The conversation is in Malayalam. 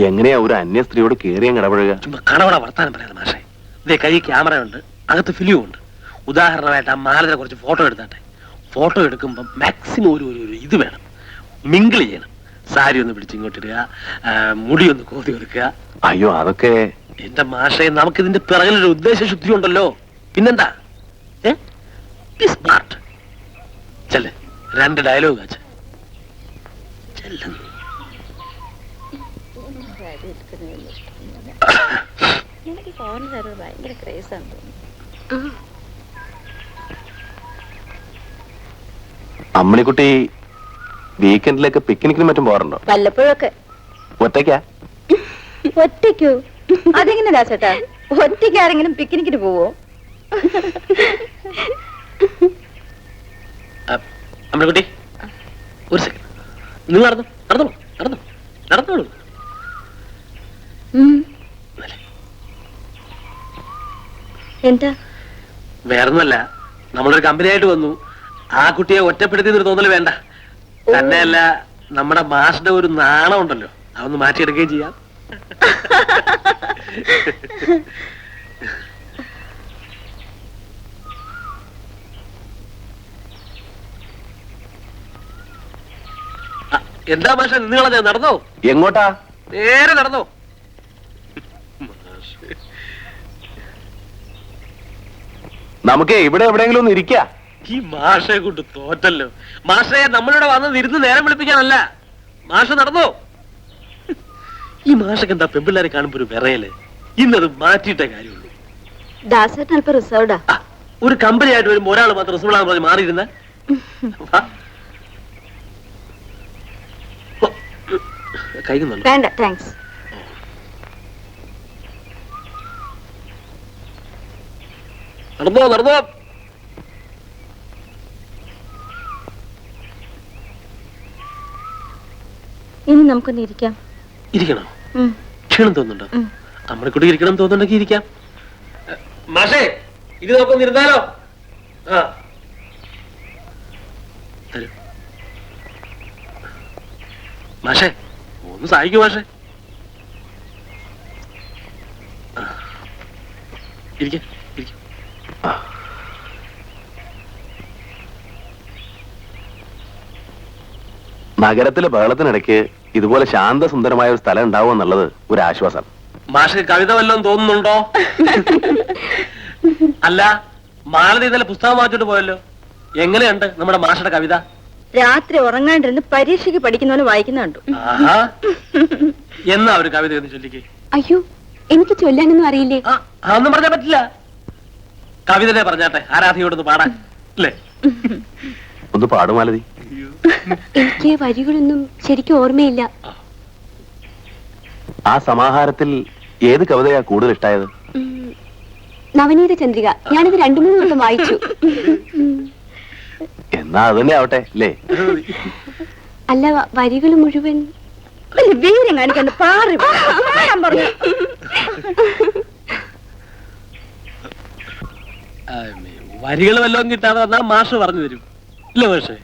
എങ്ങനെയാ ഒരു അന്യ സ്ത്രീയോട് കേറിയും ഇടപഴകുക? കണവട വർത്താനം പറയാതെ മാഷേ. ഇതേ കൈ ക്യാമറ ഉണ്ട്, അകത്ത് ഫിലിം ഉണ്ട്. ഉദാഹരണമായിട്ട് ആ മാലയുടെ കുറച്ച് ഫോട്ടോ എടുത്താട്ടെ. ഫോട്ടോ എടുക്കുമ്പോൾ മാക്സിമം ഒരു ഇത് വേണം, മിങ്കിൾ ചെയ്യണം. സാരി ഒന്ന് പിടിച്ച് ഇങ്ങോട്ടിടുക, മുടി ഒന്ന് കോതി വെക്കുക. അയ്യോ അതൊക്കെ എന്റെ മാഷേ, നമുക്ക് ഇതിന്റെ പിറകിലൊരു ഉദ്ദേശശുദ്ധി ഉണ്ടല്ലോ. പിന്നെന്താ? സ്മാർട്ട് ചെല്ല്, 2 ഡയലോഗ് കാച്ച ചെല്ലുന്നു. അമ്മണിക്കുട്ടി വീക്കെൻഡിലേക്ക് പിക്നിക്കിന് മറ്റും പോകാറുണ്ടോ? വല്ലപ്പോഴൊക്കെ. ഒറ്റയ്ക്കാ? ഒറ്റയ്ക്കോ? അതെങ്ങനെ ദാസേട്ടാ, ഒറ്റയ്ക്ക് ആരെങ്കിലും പിക്നിക്കിന് പോവോ? അമ്മണിക്കുട്ടി ഒരു സെക്കൻഡ്, നിങ്ങൾ നടന്നോളൂ. എന്താ? വേറൊന്നുമല്ല, നമ്മളൊരു കമ്പനിയായിട്ട് വന്നു. ആ കുട്ടിയെ ഒറ്റപ്പെടുത്തി ഒരു തോന്നല് വേണ്ട. തന്നെയല്ല, നമ്മുടെ മാഷിന്റെ ഒരു നാണം ഉണ്ടല്ലോ, അതൊന്ന് മാറ്റിയെടുക്കുകയും ചെയ്യാം. എന്താ മാഷ നിങ്ങളെ നടന്നോ? എങ്ങോട്ടാ? നേരെ നടന്നോ. നമുക്ക് ഇവിടെ എവിടെയെങ്കിലും ഒന്ന് ഇരിക്കാ. ഈ മാഷെ കൊണ്ട് തോറ്റല്ലോ. മാഷയെ നമ്മളിവിടെ വന്ന് ഇരുന്ന് നേരം വിളിപ്പിക്കാനല്ല. മാഷ നടന്നോ. ഈ മാഷക്ക് എന്താ പെമ്പിള്ളേരെ കാണുമ്പോ ഒരു വിറയല്. ഇന്നത് മാറ്റിയിട്ടേ കാര്യമുള്ളൂ. ദാസേട്ടൻ അല്പം റിസർവ്ഡാ. ഒരു കമ്പനി ആയിട്ട് വരുമ്പോ ഒരാൾ മാത്രം റിസർവ് പറഞ്ഞ് മാറിയിരുന്ന കഴിക്കുന്നുണ്ട്. വേണ്ട, താങ്ക്സ്. നടന്നോ. ഇനി നമുക്കൊന്ന് ഇരിക്കാം. ഇരിക്കണോ? ക്ഷീണം തോന്നുന്നുണ്ടോ? അമ്മണിക്കുട്ടി ഇരിക്കണം തോന്നുന്നുണ്ടെങ്കിൽ ഇരിക്കാം. മാഷേ, ഇത് നമുക്കൊന്ന് ഇരുന്നാലോ? തരൂ മാഷേ, ഒന്ന് സഹായിക്കൂ മാഷേ. ഇരിക്കാം. നഗരത്തിലെ ബഹളത്തിനിടയ്ക്ക് ഇതുപോലെ ശാന്തസുന്ദരമായ ഒരു സ്ഥലം ഉണ്ടാവും എന്നുള്ളത് ഒരു ആശ്വാസം. മാഷ് കവിത വല്ലതും തോന്നുന്നുണ്ടോ? അല്ല, മാലതി ഇന്നലെ പുസ്തകം വാങ്ങിച്ചോട്ട് പോയല്ലോ. എങ്ങനെയുണ്ട് നമ്മുടെ മാഷയുടെ കവിത? രാത്രി ഉറങ്ങാണ്ടിരുന്ന് പരീക്ഷയ്ക്ക് പഠിക്കുന്ന പോലെ വായിക്കുന്നുണ്ടോ? എന്നാ ഒരു കവിത ഒന്ന് ചൊല്ലിക്കേ. അയ്യോ, എനിക്ക് ചൊല്ലാനൊന്നും അറിയില്ലേ. അതൊന്നും പറഞ്ഞാൽ പറ്റില്ല. കവിതനെ പറഞ്ഞാട്ടെ, ആരാധയോടൊന്ന് പാടാൻ അല്ലേ? ഒന്ന് പാടുമാലതി. എനിക്ക് വരികളൊന്നും ശരിക്കും ഓർമ്മയില്ല. ആ സമാഹാരത്തിൽ ഏത് കവിതയാ കൂടുതൽ ഇഷ്ടായത്? നവനീത ചന്ദ്രിക. ഞാനിത് 2-3 വട്ടം വായിച്ചു. എന്നാ അതന്നെ ആവട്ടെ അല്ലേ? അല്ല, വരികൾ മുഴുവൻ വീരം കാണിക്കണ്ട, പാറി പറഞ്ഞു. വരികൾ വല്ലതും കിട്ടാതെ വന്നാ മാഷ് പറഞ്ഞു തരും ഇല്ല മാഷേ?